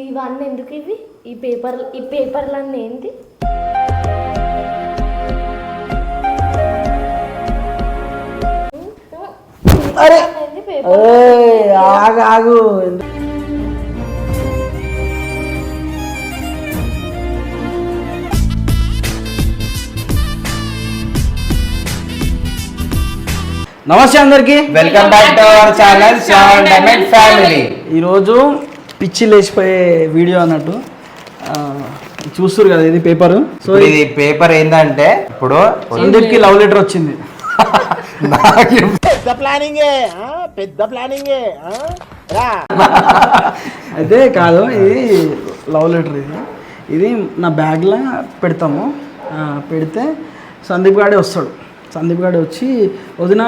ఇవన్నీ ఎందుకు ఇవి ఈ పేపర్లన్నీ ఏంటి? ఆగు నమస్తే అందరికి, welcome back to our channel Shravan diamond family. ఈరోజు పిచ్చి లేచిపోయే వీడియో అన్నట్టు చూస్తారు కదా, ఇది పేపర్. సో ఇది పేపర్ ఏంటంటే ఇప్పుడు సందీప్కి లవ్ లెటర్ వచ్చింది. పెద్ద ప్లానింగే అయితే కాదు, ఇది లవ్ లెటర్. ఇది నా బ్యాగ్లో పెడతాము. పెడితే సందీప్ గాడే వస్తాడు. సందీప్ గారు వచ్చి, వదిన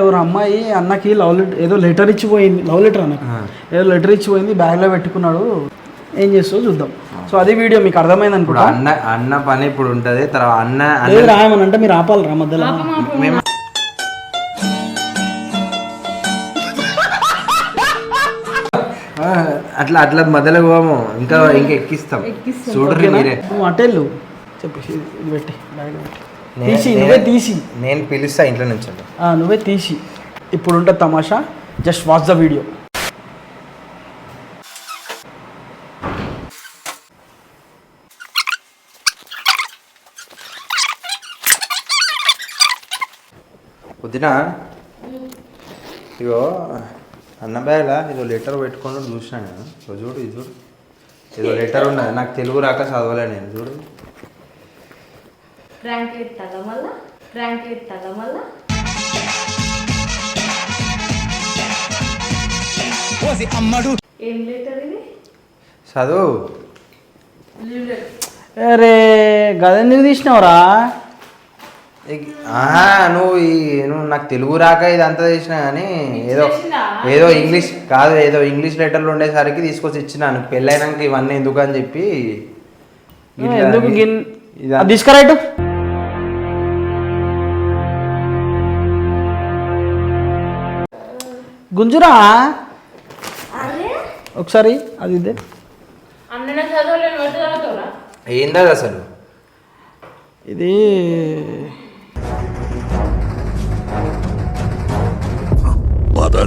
ఎవరు అమ్మాయి అన్నకి లవ్ లెటర్ ఏదో లెటర్ ఇచ్చిపోయింది, లవ్ లెటర్ అన్నకి ఏదో లెటర్ ఇచ్చిపోయింది, బ్యాగ్లో పెట్టుకున్నాడు, ఏం చేస్తావు చూద్దాం. సో అది వీడియో మీకు అర్థమైంది అనుకుంటా. అన్న పని ఇప్పుడు ఉంటుంది. తర్వాత అన్న రాయమని అంటే మీరు ఆపాలి రా మధ్యలో. అట్లా అట్లా మధ్యలో పోము, ఇంకా ఎక్కిస్తాం. చూడరు మీరే. నువ్వు అటెళ్ళు చెప్పేసి ఇది పెట్టి బ్యాగ్ పెట్టి తీసి నువ్వే తీసి నేను పిలుస్తా ఇంట్లో నుంచి. నువ్వే తీసి ఇప్పుడు ఉంటుంది తమాషా. Just watch the video. వదిన ఇగో అన్న బ్యాగ్లా ఏదో లెటర్ పెట్టుకొని చూసినాను నేను. చూడు ఇది చూడు, ఏదో లెటర్ ఉన్నది. నాకు తెలుగు రాక చదవలే నేను. చూడు చదువు. అరే గదెందుకు తీసినావురా? నువ్వు నాకు తెలుగు రాక ఇదంతా చేసినా కానీ ఏదో ఇంగ్లీష్ కాదు, ఏదో ఇంగ్లీష్ లెటర్లు ఉండేసరికి తీసుకొచ్చి ఇచ్చినాను. పెళ్ళైనాక ఇవన్నీ ఎందుకు అని చెప్పి తీసుకురాయిటు. గుంజురా ఒకసారి అది ఇదే. ఏందా అసలు ఇది?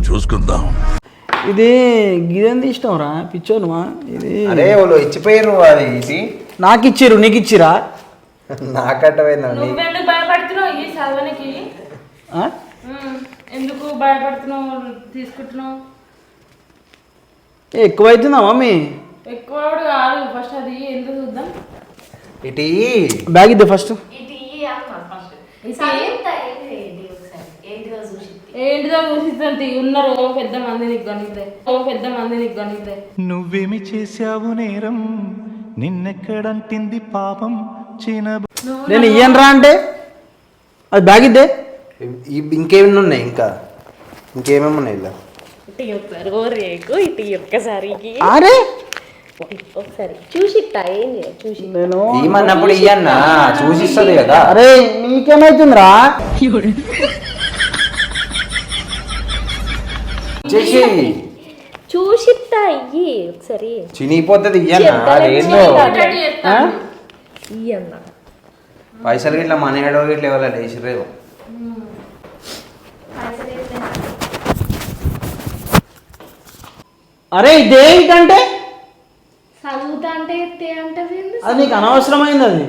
చూసుకుందాం. ఇది గిదేం తీసినావురా పిచ్చోనువా? ఇది అరే వాళ్ళు ఇచ్చిపోయారు. అది ఇది నాకు ఇచ్చిర్రు, నీకు ఇచ్చిరా? నాకట్టమైందా? ఎందుకు భయపడుతున్నావు? తీసుకుంటున్నావు ఎక్కువ అవుతుందా మమ్మీ? ఎక్కువ కాదు, ఫస్ట్ అది ఎందుకు చూద్దాం. ఇటీ బ్యాగ్ ఇద్దే ఫస్ట్. ఏంటిదో చూసిద్దంతి ఉన్నారు పెద్ద మంది నీకు గణితే. నువ్వేమి చేశావు నేరం, నిన్నెక్కడంటింది పాపం చిన్న. నేను ఇయ్యను రా అంటే అది బ్యాగ్ ఇద్దే. ఇంకేమి ఉన్నాయి? ఇంకేమేమి ఉన్నాయి ఇలా? అరే ఒకసారి చూసిట్టా నేను ఏమన్నప్పుడు ఇయ్యన్నా చూసిస్తుంది కదా. అరే నీకేమైతుందిరా? చూసిట్టా ఇయ్యి ఒకసారి. చినిగిపోతుంది ఇయ్యన్నా. ఇయ్యన్నా పైసలు గిట్లా మనీ ఏడో గిట్ల ఎవరు వేసిరేమో. అరే ఇదేంటంటే చదువుతా అంటే అది నీకు అనవసరమైంది. అది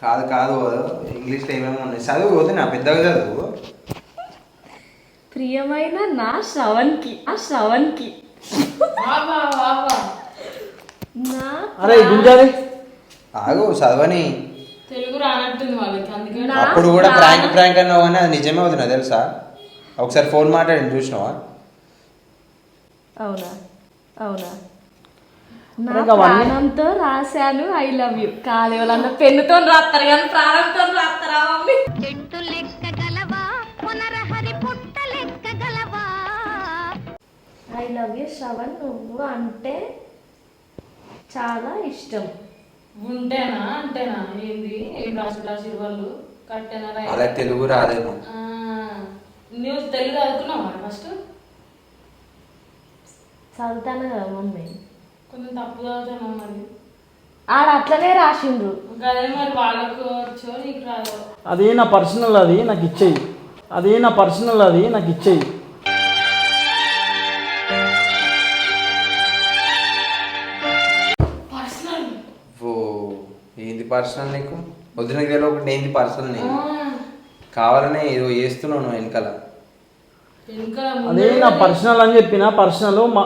కాదు కాదు, ఇంగ్లీష్లో ఏమేమి ఉన్నాయి చదువు. వదినా పెద్దగా చదువు. ప్రియమైన నా శ్రవణ్కి అరే గుంజాలి ఆగు చదవని. తెలుగు రానట్టుంది వాళ్ళకి, అందుకే అప్పుడు కూడా ప్రాంక్ అన్నావు కానీ అది నిజమే వదినా తెలుసా? ఒకసారి ఫోన్ మాట్లాడి చూసినావా? అవునా నా ప్రాణంతో రాశాను ఐ లవ్ యూ. కాదు ఎవరన్నా పెన్నుతో రాస్తారు కానీ ప్రాణంతో రాస్తారా mummy? I love you Shravan, నువ్వు అంటే చాలా ఇష్టం. అంటేనా ఏంది ఏం రాసి వాళ్ళు కట్టెనా అలా తెలుగు రాదేమో. నువ్వు తెలుగు చదువుకున్నావా ఫస్ట్? చదువుతాను కదా మమ్మీ. కొంచెం తప్పు చదువుతున్నావు మరి. ఆడ అట్లనే రాసిండ్రు. అదే మరి వాళ్ళకు వచ్చో నీకు రాదు. అది నా పర్సనల్, అది నాకు ఇచ్చేయి. అది నా పర్సనల్, అది నాకు ఇచ్చేయి. ఓ ఏంది పర్సనల్ నీకు? వదినకి తెలియకుండా ఏంది పర్సనల్ నీకు? కావాలనే ఏదో చేస్తున్నావు నువ్వు వెనకాల. అదే నా పర్సనల్ అని చెప్పిన. పర్సనల్ మా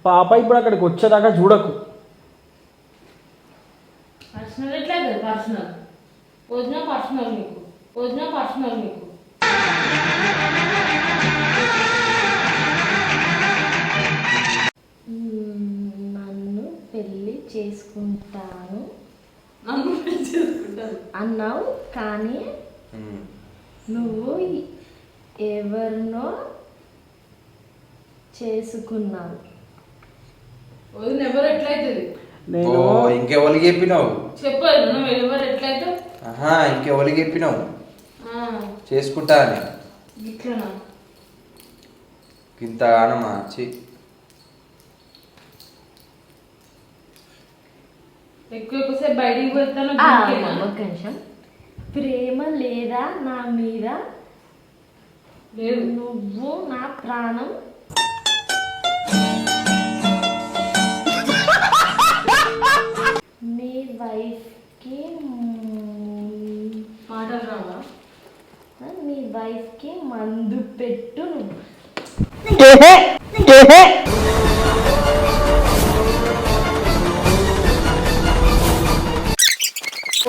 పాప ఇప్పుడు అక్కడికి వచ్చేదాకా చూడకు. పర్సనల్ ఎట్లేదు పర్సనల్ పర్సనల్ నీకు నన్ను పెళ్ళి చేసుకుంటాను అన్నావు, కానీ నువ్వు ఎవరినో చేసుకున్నావు. ఎవరు ఎట్లయితుంది నేను ఇంకెవరికి చెప్పినావు? చెప్పాలి నువ్వు ఎవరు ఎట్లయితే. ఇంకెవరికి చెప్పినావు చేసుకుంటా అని? ఇట్లనా ఇంత ఆనమా? ఎక్కువసేపు బయటికి పోతాను. ఒక నిమిషం. ప్రేమ లేదా నా మీద? లేదు. నువ్వు నా ప్రాణం. నీ వైఫ్కి మాటలు రావా? నీ వైఫ్కి మందు పెట్టు నువ్వు.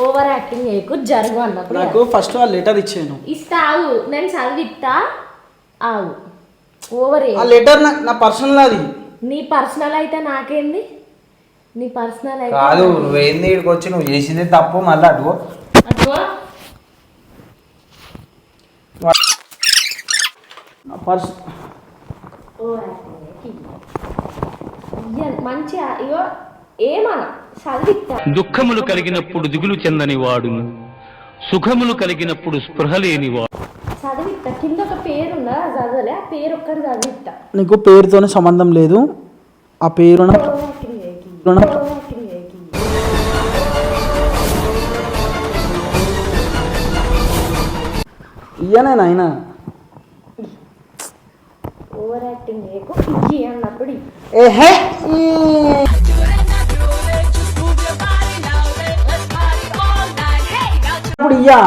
ఓవర్ యాక్టింగ్ చేయకు, జరుగు అన్నప్పుడు నాకు ఫస్ట్ ఆ లెటర్ ఇచ్చాను. ఇస్తావు, నేను చదివిస్తా. ఆవు ఓవర్. ఆ లెటర్ నా పర్సనల్, అది నీ పర్సనల్ అయితే నాకేంది? నీ పర్సనల్ అయితే కాదు. నువ్వేంది ఇక్కడికి వచ్చి నువ్వు చేసిందే తప్పు. మళ్ళీ అటుకో మంచిగా ఇగో ఏమన్నా చదివిస్తా. దుఃఖములు కలిగినప్పుడు దిగులు చెందని వాడును, సుఖములు కలిగినప్పుడు స్పృహ లేనివాడు. చదివిస్తా. కింద ఒక పేరు ఉందా, చదవలే? ఆ పేరు ఒక్కటి చదివిస్తా. నీకు పేరుతోనే సంబంధం లేదు. ఆ పేరు ఇయ్యనే నాయన. ఓవర్ యాక్టింగ్ చేయకు. ఇయ్యి అన్నప్పుడు ఏహే ఇప్పుడు ఇయ్యా.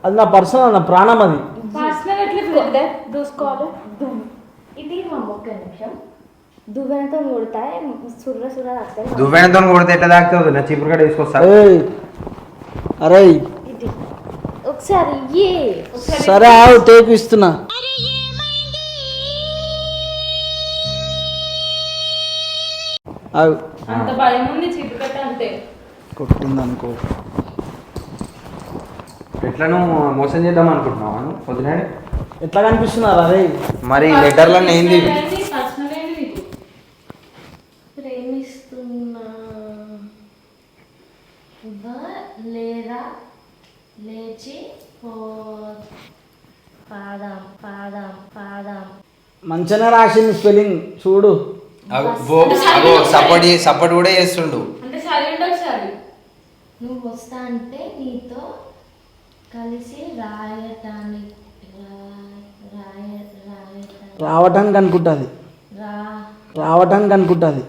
అది నా పర్సనల్, నా ప్రాణం. అది పర్సనల్ ఎట్లా దూసుకోవాలి. ఇది మా ఒక్క నిమిషం. దువ్వెనతో కొడతా సుర్ర సుర్ర వస్తాయి. దువ్వెనతో కొడితే ఎట్లా తాకుతుంది? నా చీపురు కట్ట తీసుకొస్తా. అరే ఇది ఒకసారి ఇయ్యి. సరే ఆవు టేకు ఇస్తున్నా. అంత భయం ఉంది చిట్టుకట్ట అంతే. కొట్టింది అనుకో. ఎట్లా నువ్వు మోసం చేద్దాం అనుకుంటున్నావు పొద్దునాడు? ఎట్లా కనిపిస్తున్నారు? అరే మరి లెటర్లో ఏంది? పర్సనల్ ఏంది నీకు? ప్రేమిస్తున్నా లేదా లేచి పాదాం పాదాం పాదాం. మంచిగానే రాసింది స్పెల్లింగ్ చూడు. సపోర్ట్ కూడా చేస్తుండు. అంటే చదివిండు ఒకసారి. నువ్వు వస్తా అంటే నీతో కలిసి రాయటానికి రావటానికి అనుకుంటుంది. రావటానికి అనుకుంటుంది.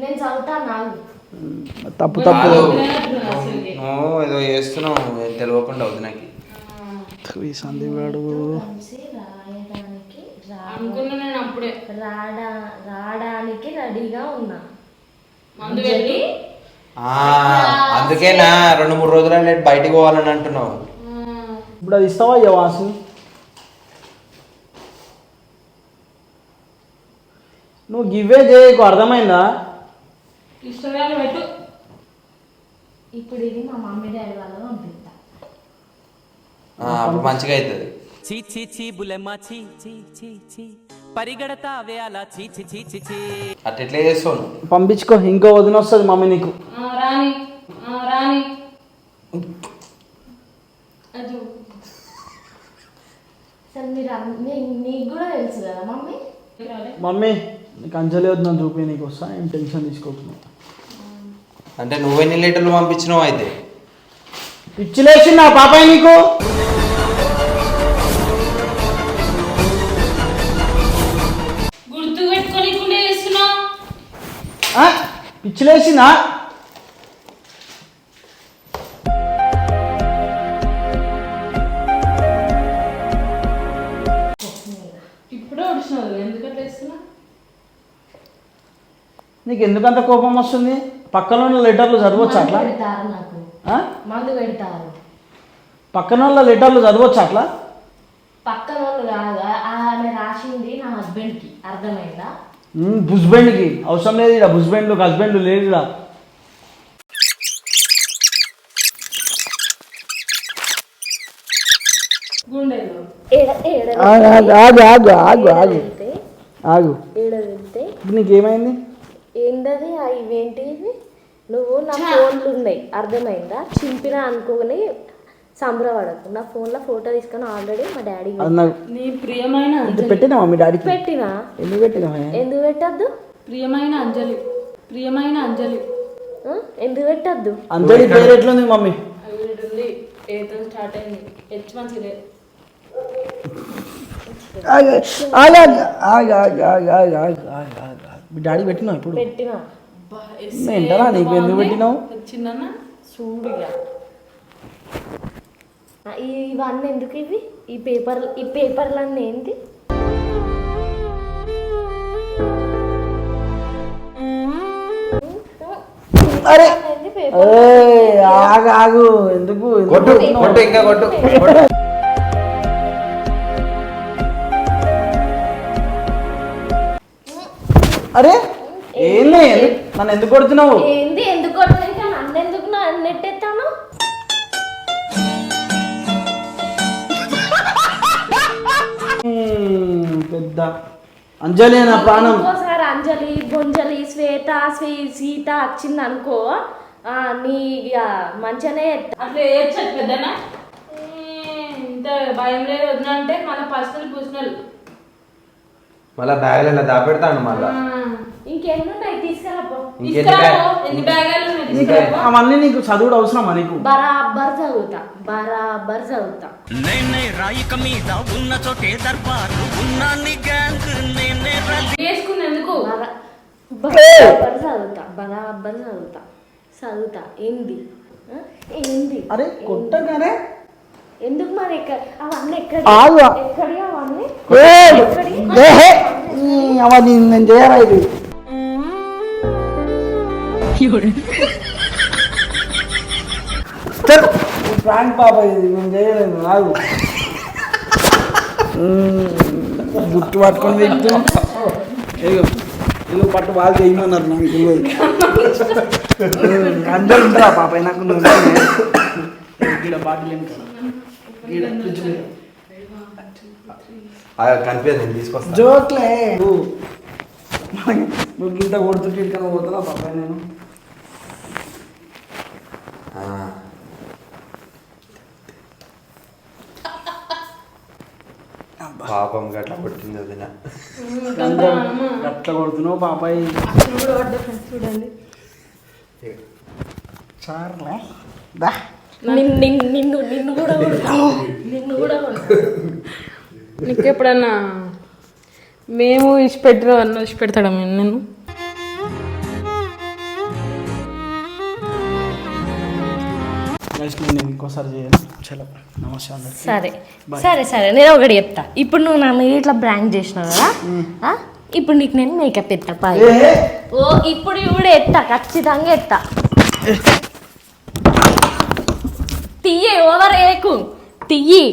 నేను చదువుతా. నాకు తప్పు తప్పు ఏదో చేస్తున్నావు తెలియకుండా వదినకి. సందీప్ గాడు కలిసి రాయడానికి అనుకున్నా నేను అప్పుడే. రావడానికి రెడీగా ఉన్నా. మందు వెళ్ళి అందుకే నా 2-3 రోజుల లేట్ బయటికి పోవాలని అంటున్నావు. ఇప్పుడు అది ఇస్తావా అయ్యా వాసు? నువ్వు గివ్వే చేయకు, అర్థమైందా? ఇష్టంగా పెట్టు. ఇప్పుడు ఇది మా మమ్మీ డాడీ వాళ్ళ పంపిస్తా. అప్పుడు మంచిగా అవుతుంది. చీ చీ చీ బులెమ్మ చీ చీ చీ చీ పరిగెడతావే అలా చీ చీ చీ చీ చీ. అట్లా ఎట్లా చేస్తాను? పంపించుకో, ఇంకో వదిన వస్తుంది మమ్మీ నీకు. రాని రాని అది సరే నీకు కూడా తెలుసు కదా మమ్మీ. మమ్మీ నీకు అంజలి వద్దు నన్ను చూపి నీకు వస్తా, ఏం టెన్షన్ తీసుకోకుండా. అంటే నువ్వెన్ని లీటర్లు పంపించినావు అయితే? పిచ్చిలేసి నా పాపాయి నీకు. గుర్తు పెట్టుకొని కూడా చేస్తున్నావు. పిచ్చిలేసిందా? ఇప్పుడే వచ్చినావు, ఎందుకు అట్లా వేస్తున్నా? నీకు ఎందుకంత కోపం వస్తుంది? పక్కన ఉన్న లెటర్లు చదవచ్చు అట్లా? పెడతారు నాకు మందు పెడతారు. పక్కన వాళ్ళ లెటర్లు చదవచ్చు అట్లా? పక్కన వాళ్ళు కాదు, ఆమె రాసింది నా హస్బెండ్కి, అర్థమైందా? హస్బెండ్కి అవసరం లేదు ఇక్కడ, హస్బెండ్ లేదు ఇక్కడ. గుండెలో ఆగు. ఏడవెళ్తే ఇప్పుడు నీకేమైంది? ఏంటది ఇవేంటి ఇవి? నువ్వు నా ఫోన్లు ఉన్నాయి, అర్థమైందా? చింపిన అనుకోని సంబరపడకు. నా ఫోన్లో ఫోటో తీసుకొని ఆల్రెడీ మా డాడీ నీ ప్రియమైన అంజలి పెట్టినావా మీ డాడీకి? పెట్టినా. ఎందుకు పెట్టినావా? ఎందుకు పెట్టద్దు? ప్రియమైన అంజలి ఎందుకు పెట్టద్దు? అంజలి పేరు ఎట్లుంది మమ్మీ? ఉంది, ఏదో స్టార్ట్ అయింది. హెచ్ మంచిదే. మీ డాడీ పెట్టినావు ఇప్పుడు? పెట్టినా. ఏంటరా నీకు ఎందుకు పెట్టినావు? చిన్న చూడుగా ఇవన్నీ ఎందుకు ఇవి? ఈ పేపర్లన్నీ ఏంటి? అరే ఆగు ఎందుకు? కొట్టు కొట్టు ఇంకా కొట్టు కొట్టు. అరే ఏంది? నన్ను ఎందుకు కొడుతున్నావు? ఏంది ఎందుకు కొట్టలేదు? నన్ను ఎందుకు నెట్టెత్తాను? పెద్ద అంజలి నా ప్రాణం. ఇంకోసారి అంజలి, బొంజలి, శ్వేత, సీత వచ్చింది అనుకో, నీ మంచిగానే అట్లా ఏడ్చదు పెద్దనా. ఇంత భయం లేదు వదిన అంటే మన పర్సనల్ మళ్ళా బ్యాగులు ఇలా దాపెడతాను మళ్ళా. ఇంకెన్నున్నాయి తీసుకురాపో. ఎన్ని బ్యాగాలు అవన్నీ నీకు చదువుడు అవసరమా నీకు? బరాబర్ చదువుతా. రాయిక మీద ఉన్న చోటే దర్బారు ఉన్నాన్ని గ్యాంగ్ నేనే వేసుకుంది ఎందుకు? బరాబర్ చదువుతా. ఏంది? అరే కొట్టగానే ఎందుకు మరి? అవన్నీ ఎక్కడి అవన్నీ అవన్నీ నేను చేయరా? ఇది ప్రాంక్ పాప, ఇది నేను చేయలేదు. ఆగు. గుర్తు పట్టుకొని తింటున్నాం. ఇల్లు పట్టు వాళ్ళు చేయమన్నారు నాకు తెలియదు. అందరు ఉంటారా పాప? నాకు బాటిల్ కనిపించదు, తీసుకొస్తా. జోక్లే. నువ్వు ఇంత కొడుతుంటే ఇటుకన్నా పోతున్నా పాప నేను. పాపం గట్లా కొట్టింది వదిన. గట్ల కొడుతున్నావు పాపాయి. చూడండి. చార్లే నిన్ను కూడా నీకు ఎప్పుడన్నా మేము ఇచ్చిపెడతాడా నేను? ఇంకోసారి చేయాలి. చలో నమస్తే అందరికీ. సరే నేను ఒకటి చెప్తా. ఇప్పుడు నువ్వు నన్ను ఇట్లా ప్రాంక్ చేసినావు కదా, ఇప్పుడు నీకు నేను మేకప్ ఎత్తా. ఇప్పుడు ఎత్తా, ఖచ్చితంగా ఎత్తా. తీయే ఓవర్ ఏకు, తీయి.